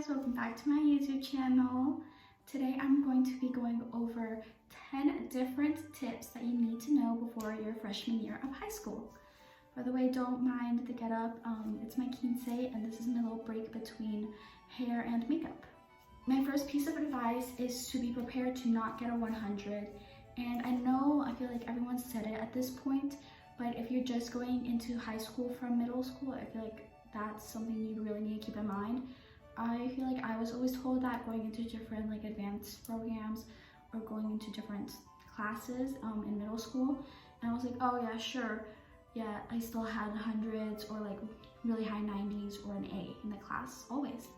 guys, welcome back to my YouTube channel. Today I'm going to be going over 10 different tips that you need to know before your freshman year of high school. By the way, don't mind the get up, it's my quince and this is my little break between hair and makeup. My first piece of advice is to be prepared to not get a 100. And I feel like everyone said it at this point, but if you're just going into high school from middle school, I feel like that's something you really need to keep in mind. I feel like I was always told that going into different like advanced programs or going into different classes in middle school, and I was like, oh yeah, sure, yeah, I still had hundreds or like really high 90s or an A in the class always.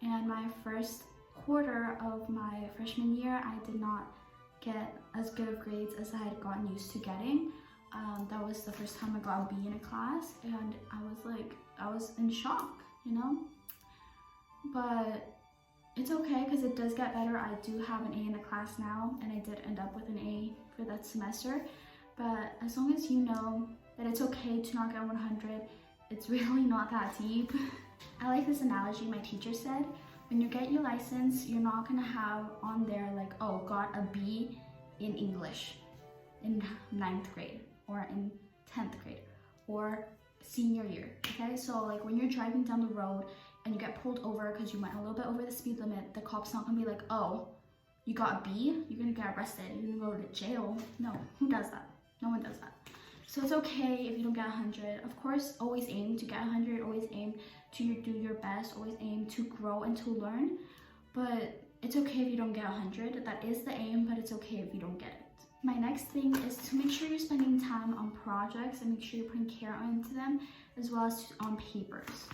And my first quarter of my freshman year, I did not get as good of grades as I had gotten used to getting. That was the first time I got a B in a class, and I was in shock, you know? But it's okay because it does get better. I do have an A in the class now, and I did end up with an A for that semester. But as long as you know that it's okay to not get 100, it's really not that deep. I like this analogy my teacher said. When you get your license, you're not gonna have on there like, oh, got a B in English in 9th grade or in 10th grade or senior year, okay? So like when you're driving down the road and you get pulled over because you went a little bit over the speed limit, the cop's not gonna be like, oh, you got a B? You're gonna get arrested, you're gonna go to jail. No, who does that? No one does that. So it's okay if you don't get 100. Of course, always aim to get 100, always aim to do your best, always aim to grow and to learn. But it's okay if you don't get 100. That is the aim, but it's okay if you don't get it. My next thing is to make sure you're spending time on projects and make sure you're putting care into them, as well as on papers.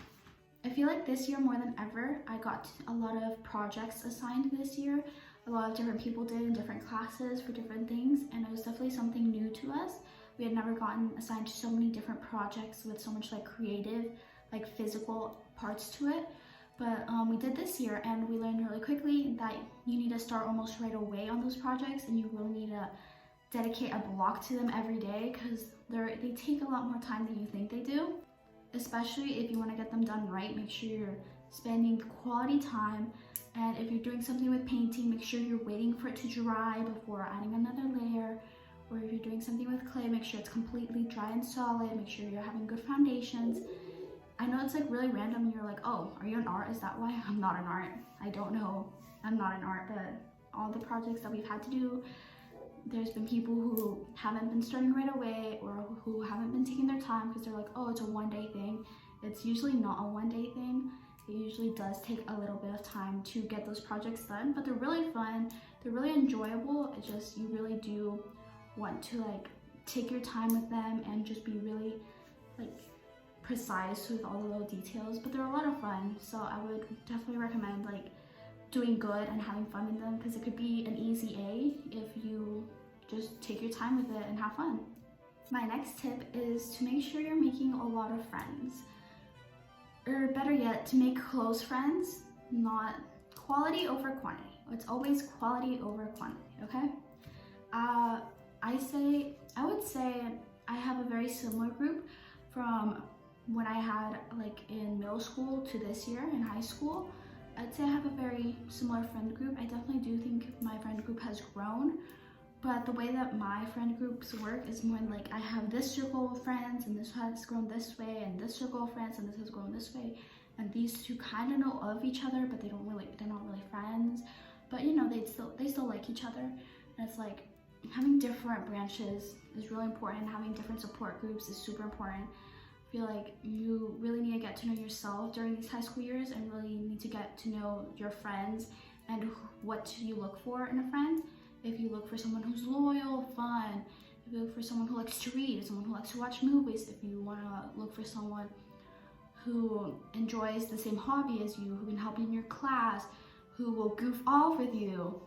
I feel like this year more than ever, I got a lot of projects assigned this year. A lot of different people did in different classes for different things, and it was definitely something new to us. We had never gotten assigned to so many different projects with so much like creative, like physical parts to it. But we did this year, and we learned really quickly that you need to start almost right away on those projects, and you really need to dedicate a block to them every day because they take a lot more time than you think they do. Especially if you want to get them done right, make sure you're spending quality time. And if you're doing something with painting, make sure you're waiting for it to dry before adding another layer. Or if you're doing something with clay, make sure it's completely dry and solid. Make sure you're having good foundations. I know it's like really random. You're like, oh, are you an art? Is that why? I'm not an art. I don't know. I'm not an art, but all the projects that we've had to do, there's been people who haven't been starting right away or who haven't been taking their time because they're like, oh, it's a one-day thing. It's usually not a one-day thing. It usually does take a little bit of time to get those projects done, but they're really fun. They're really enjoyable. It's just you really do want to like take your time with them and just be really like precise with all the little details, but they're a lot of fun. So I would definitely recommend like doing good and having fun in them because it could be an easy A if you just take your time with it and have fun. My next tip is to make sure you're making a lot of friends, or better yet, to make close friends, not quality over quantity. It's always quality over quantity, okay? I would say I have a very similar group from when I had like in middle school to this year in high school. I'd say I have a very similar friend group. I definitely do think my friend group has grown, but the way that my friend groups work is more like I have this circle of friends and this has grown this way, and this circle of friends and this has grown this way, and these two kind of know of each other, but they're not really friends, but you know, they still like each other. And it's like having different branches is really important. Having different support groups is super important. I feel like you really need to get to know yourself during these high school years and really need to get to know your friends and what you look for in a friend. If you look for someone who's loyal, fun, if you look for someone who likes to read, someone who likes to watch movies, if you want to look for someone who enjoys the same hobby as you, who can help you in your class, who will goof off with you,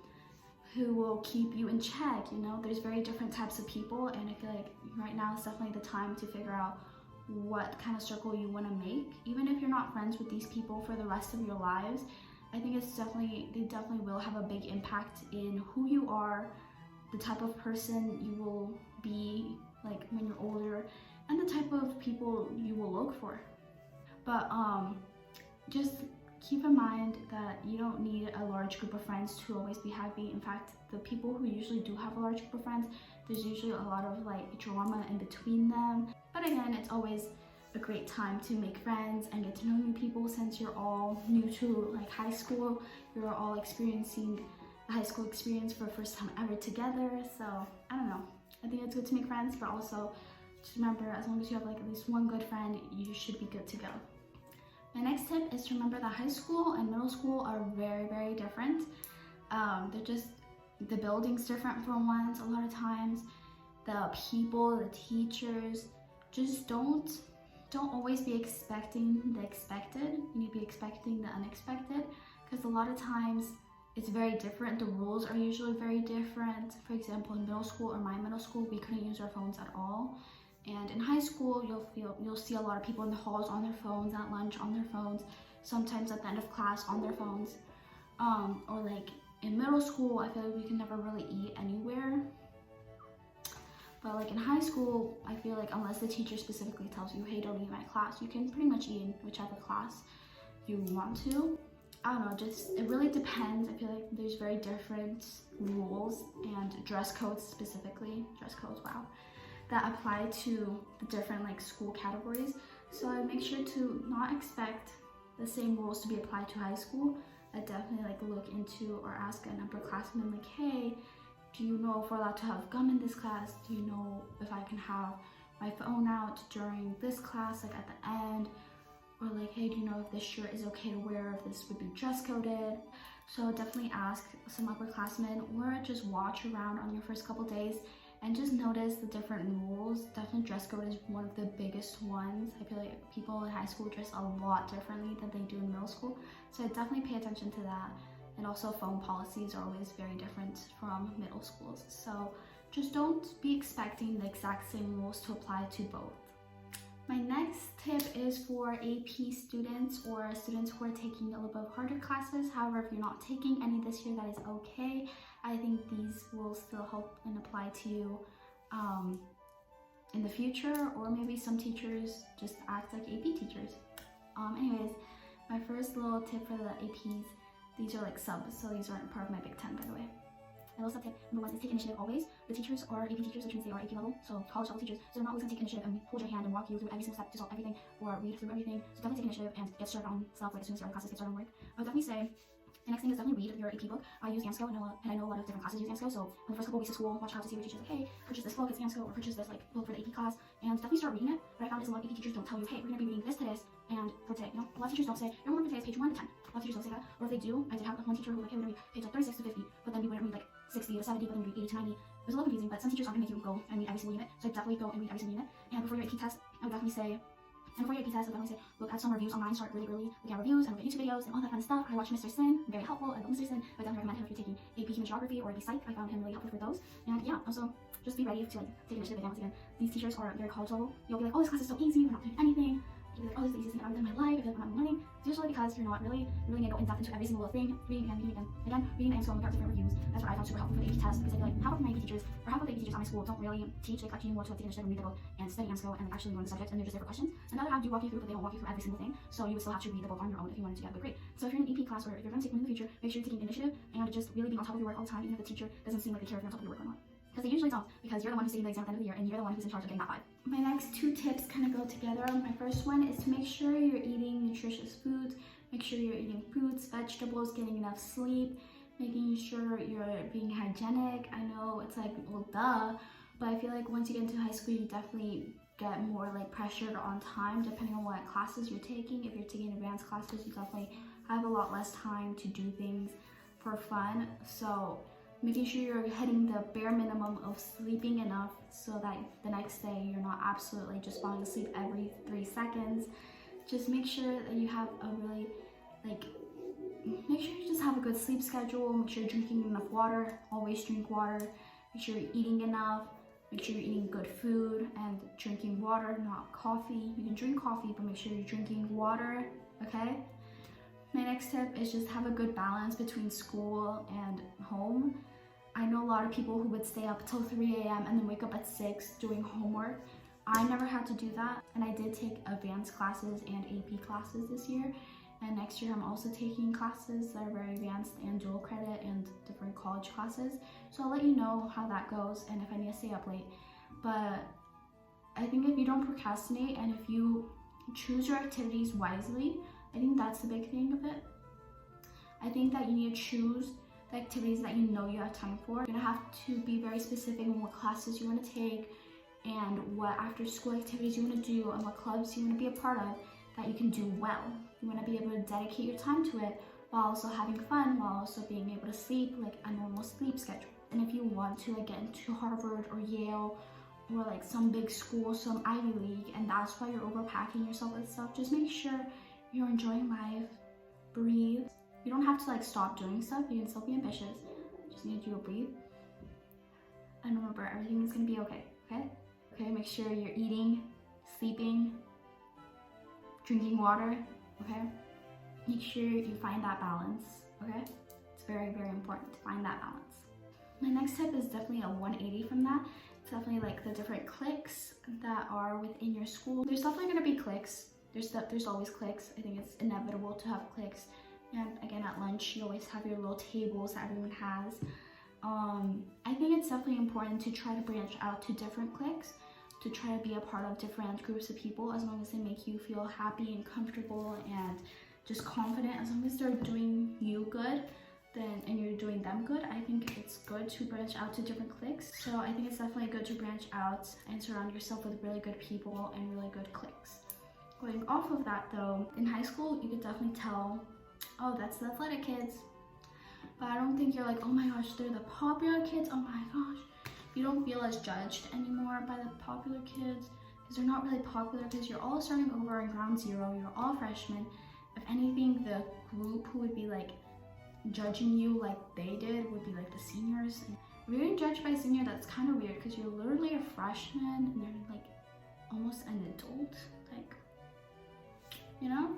who will keep you in check, you know, there's very different types of people, and I feel like right now is definitely the time to figure out what kind of circle you want to make. Even if you're not friends with these people for the rest of your lives, I think they definitely will have a big impact in who you are, the type of person you will be like when you're older, and the type of people you will look for. But just keep in mind that you don't need a large group of friends to always be happy. In fact, the people who usually do have a large group of friends, there's usually a lot of like drama in between them. But again, it's always a great time to make friends and get to know new people, since you're all new to like high school. You're all experiencing a high school experience for the first time ever together. So I don't know, I think it's good to make friends, but also just remember, as long as you have like at least one good friend, you should be good to go. My next tip is to remember that high school and middle school are very, very different. They're just, the building's different for once a lot of times. The people, the teachers, just don't always be expecting the expected. You need to be expecting the unexpected, because a lot of times it's very different. The rules are usually very different. For example, in middle school or my middle school, we couldn't use our phones at all. And in high school, you'll see a lot of people in the halls on their phones, at lunch on their phones, sometimes at the end of class on their phones. Or like in middle school, I feel like we can never really eat anywhere. But like in high school, I feel like unless the teacher specifically tells you, hey, don't eat in my class, you can pretty much eat in whichever class you want to. I don't know, just it really depends. I feel like there's very different rules and dress codes specifically, wow, that apply to the different like school categories. So I make sure to not expect the same rules to be applied to high school. I definitely like look into or ask an upperclassman like, hey, do you know if we're allowed to have gum in this class? Do you know if I can have my phone out during this class, like at the end? Or like, hey, do you know if this shirt is okay to wear, if this would be dress coded? So definitely ask some upperclassmen, or just watch around on your first couple days and just notice the different rules. Definitely dress code is one of the biggest ones. I feel like people in high school dress a lot differently than they do in middle school. So I definitely pay attention to that. And also phone policies are always very different from middle schools. So just don't be expecting the exact same rules to apply to both. My next tip is for AP students or students who are taking a little bit of harder classes. However, if you're not taking any this year, that is okay. I think these will still help and apply to you in the future, or maybe some teachers just act like AP teachers. Anyways, my first little tip for the APs, these are like subs, so these aren't part of my Big 10, by the way. My little sub tip number 1 is take initiative always. The teachers are AP teachers, which means they are AP level, so college level teachers, so they're not always going to take initiative and hold your hand and walk you through every single step to solve everything or read through everything. So definitely take initiative and get started on stuff like as soon as your classes get started on work. I would definitely say the next thing is definitely read your AP book. I use ANSCO, and I know a lot of different classes use ANSCO, so in the first couple weeks of school, watch how to see your teachers like, hey, purchase this book, it's ANSCO, or purchase this like book for the AP class, and definitely start reading it. What I found is a lot of AP teachers don't tell you, hey, we're going to be reading this to this, and for today, you know, a lot of teachers don't say, your homework for today is page 1 to 10. A lot of teachers don't say that, or if they do, I did have one teacher who was like, hey, we're going to read page like 36 to 50, but then we wouldn't read like 60 to 70, but then we read 80 to 90. It was a little confusing, but some teachers aren't going to make you go and read every single unit, so I definitely go and read every single unit. And before your AP test, I would definitely say, look at some reviews online, start really early, look at reviews and look at YouTube videos and all that kind of stuff. I watch Mr. Sin, very helpful. I love Mr. Sin. I definitely recommend him if you're taking AP Human Geography or AP Psych. I found him really helpful for those. And yeah, also just be ready to like take initiative again. Once again, these teachers are very college level. You'll be like, oh, this class is so easy, we're not doing anything. You'll be like, oh, this is the easiest thing I've ever done in my life. I feel like I'm not learning. It's usually because you're not really need to go in depth into every single thing. Reading again. Reading the ANSCO and look at different reviews. That's what I found super helpful for the AP test, because I feel like half of my AP teachers, or half of the AP teachers at my school don't really teach. They lecture you more to take initiative and read the book and study ANSCO and like actually learn the subject, and they're just there for questions. Another half do walk you through, but they don't walk you through every single thing. So you would still have to read the book on your own if you wanted to get a good grade. So if you're in an AP class, or if you're going to take one in the future, make sure you're taking initiative and just really being on top of your work all the time, even if the teacher doesn't seem like they care if you're on top of your work or not. Because they usually don't, because you're the one who's taking the exam at the end of the year, and you're the one who's in charge of getting that 5. My next 2 tips kind of go together. My first one is to make sure you're eating nutritious foods. Make sure you're eating fruits, vegetables, getting enough sleep, making sure you're being hygienic. I know it's like, well, duh, but I feel like once you get into high school, you definitely get more like pressured on time, depending on what classes you're taking. If you're taking advanced classes, you definitely have a lot less time to do things for fun. So making sure you're hitting the bare minimum of sleeping enough so that the next day you're not absolutely just falling asleep every 3 seconds. Just make sure that you have a really, make sure you just have a good sleep schedule. Make sure you're drinking enough water. Always drink water. Make sure you're eating enough. Make sure you're eating good food and drinking water, not coffee. You can drink coffee, but make sure you're drinking water, okay? My next tip is just have a good balance between school and home. I know a lot of people who would stay up till 3 a.m. and then wake up at 6 doing homework. I never had to do that, and I did take advanced classes and AP classes this year, And next year I'm also taking classes that are very advanced and dual credit and different college classes. So I'll let you know how that goes and if I need to stay up late. But I think if you don't procrastinate and if you choose your activities wisely, I think that's the big thing of it. I think that you need to choose the activities that you know you have time for. You're gonna have to be very specific on what classes you want to take and what after school activities you want to do and what clubs you want to be a part of that you can do well. You want to be able to dedicate your time to it while also having fun, while also being able to sleep like a normal sleep schedule. And if you want to like get into Harvard or Yale or like some big school, some Ivy League, and that's why you're overpacking yourself with stuff, just make sure you're enjoying life, breathe. You don't have to like stop doing stuff, you can still be ambitious. You just need you to breathe. And remember, everything is gonna be okay, okay? Okay, make sure you're eating, sleeping, drinking water, okay? Make sure you find that balance, okay? It's very, very important to find that balance. My next tip is definitely a 180 from that. It's definitely like the different cliques that are within your school. There's definitely gonna be cliques. There's always cliques. I think it's inevitable to have cliques. And again, at lunch, you always have your little tables that everyone has. I think it's definitely important to try to branch out to different cliques, to try to be a part of different groups of people as long as they make you feel happy and comfortable and just confident. As long as they're doing you good, then and you're doing them good, I think it's good to branch out to different cliques. So I think it's definitely good to branch out and surround yourself with really good people and really good cliques. Going off of that though, in high school, you could definitely tell, oh, that's the athletic kids. But I don't think you're like, oh my gosh, they're the popular kids, oh my gosh. You don't feel as judged anymore by the popular kids because they're not really popular because you're all starting over in ground zero, you're all freshmen. If anything, the group who would be like judging you like they did would be like the seniors. And if you're getting judged by a senior, that's kind of weird because you're literally a freshman and they're like almost an adult, like, you know?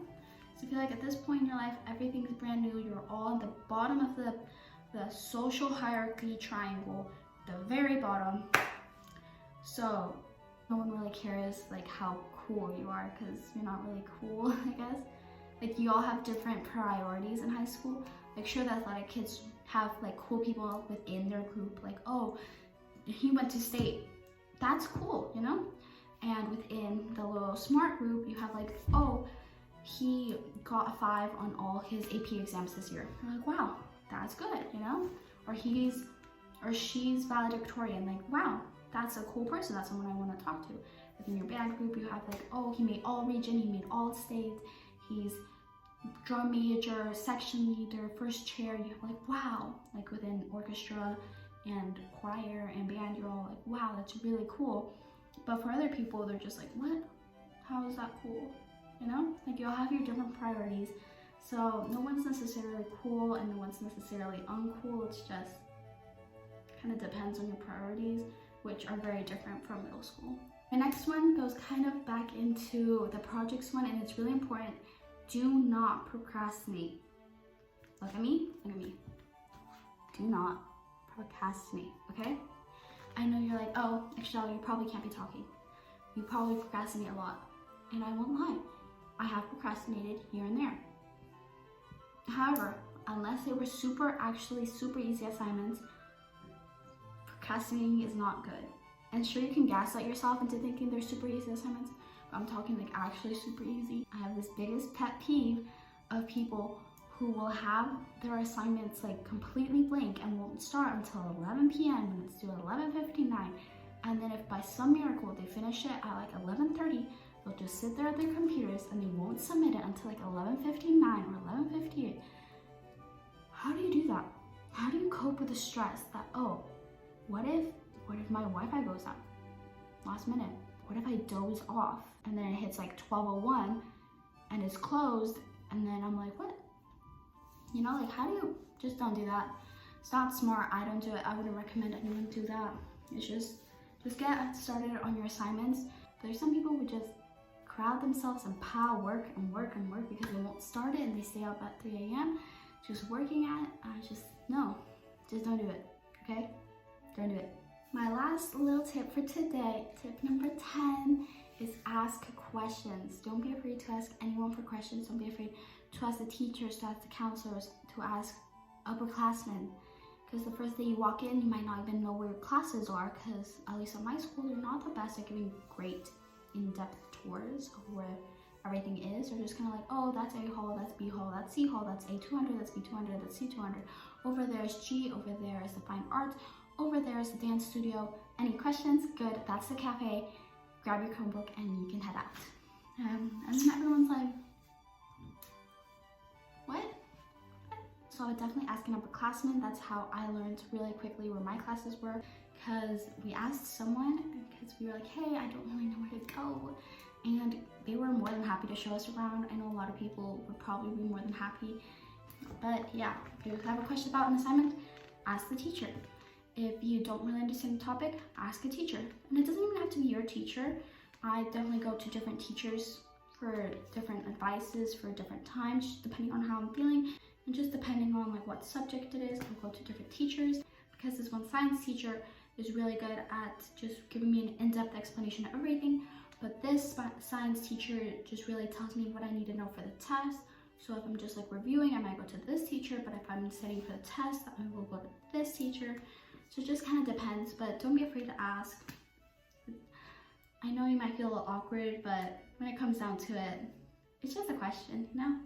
So I feel like at this point in your life, everything's brand new. You're all at the bottom of the social hierarchy triangle, the very bottom. So no one really cares like how cool you are because you're not really cool, I guess. Like you all have different priorities in high school. Like sure, the athletic kids have like cool people within their group, like, oh, he went to state. That's cool, you know? And within the little smart group, you have like, oh, he got a 5 on all his AP exams this year. You're like, wow, that's good, you know? Or she's valedictorian, like, wow, that's a cool person, that's someone I want to talk to. Within your band group, you have like, oh, he made all region, he made all state, he's drum major, section leader, first chair. You have like, wow, like within orchestra and choir and band, you're all like, wow, that's really cool. But for other people, they're just like, what? How is that cool? You know, like you all have your different priorities. So no one's necessarily cool and no one's necessarily uncool. It's just kind of depends on your priorities, which are very different from middle school. My next one goes kind of back into the projects one, and it's really important. Do not procrastinate. Look at me, look at me. Do not procrastinate, okay? I know you're like, oh, Ixchel, you probably can't be talking. You probably procrastinate a lot. And I won't lie, I have procrastinated here and there. However, unless they were actually super easy assignments, procrastinating is not good. And sure, you can gaslight yourself into thinking they're super easy assignments, but I'm talking like actually super easy. I have this biggest pet peeve of people who will have their assignments like completely blank and won't start until 11 p.m. and it's due at 11:59. And then if by some miracle they finish it at like 11:30, they'll just sit there at their computers and they won't submit it until like 11:59 or 11:58. How do you do that? How do you cope with the stress that, oh, what if my Wi-Fi goes out last minute? What if I doze off and then it hits like 12:01 and it's closed and then I'm like, what? You know, like how do you, just don't do that. It's not smart, I don't do it. I wouldn't recommend anyone do that. It's just get started on your assignments. There's some people who just crowd themselves and pile work and work and work because they won't start it and they stay up at 3 a.m. just working at it. No, just don't do it, okay? Don't do it. My last little tip for today, tip number 10, is ask questions. Don't be afraid to ask anyone for questions. Don't be afraid to ask the teachers, to ask the counselors, to ask upperclassmen. Because the first day you walk in, you might not even know where your classes are, because at least at my school, they're not the best at giving great in-depth tours of where everything is. They're just kind of like, oh, that's A hall, that's B hall, that's C hall, that's A200, that's B200, that's C200. Over there is G, over there is the fine arts, over there is the dance studio. Any questions? Good, that's the cafe. Grab your Chromebook and you can head out. And then everyone's like, what? So I would definitely ask an upperclassman. That's how I learned really quickly where my classes were, because we asked someone, because we were like, hey, I don't really know where to go. And they were more than happy to show us around. I know a lot of people would probably be more than happy. But yeah, if you have a question about an assignment, ask the teacher. If you don't really understand the topic, ask a teacher. And it doesn't even have to be your teacher. I definitely go to different teachers for different advices for different times, depending on how I'm feeling. And just depending on like what subject it is, I'll go to different teachers, because this one science teacher is really good at just giving me an in-depth explanation of everything. But this science teacher just really tells me what I need to know for the test. So if I'm just like reviewing, I might go to this teacher, but if I'm studying for the test, I will go to this teacher. So it just kind of depends, but don't be afraid to ask. I know you might feel a little awkward, but when it comes down to it, it's just a question, you know?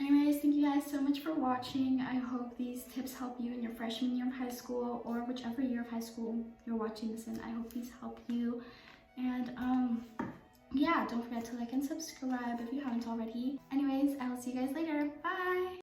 Anyways, thank you guys so much for watching. I hope these tips help you in your freshman year of high school, or whichever year of high school you're watching this in. I hope these help you. And yeah, don't forget to like and subscribe if you haven't already. Anyways, I will see you guys later. Bye!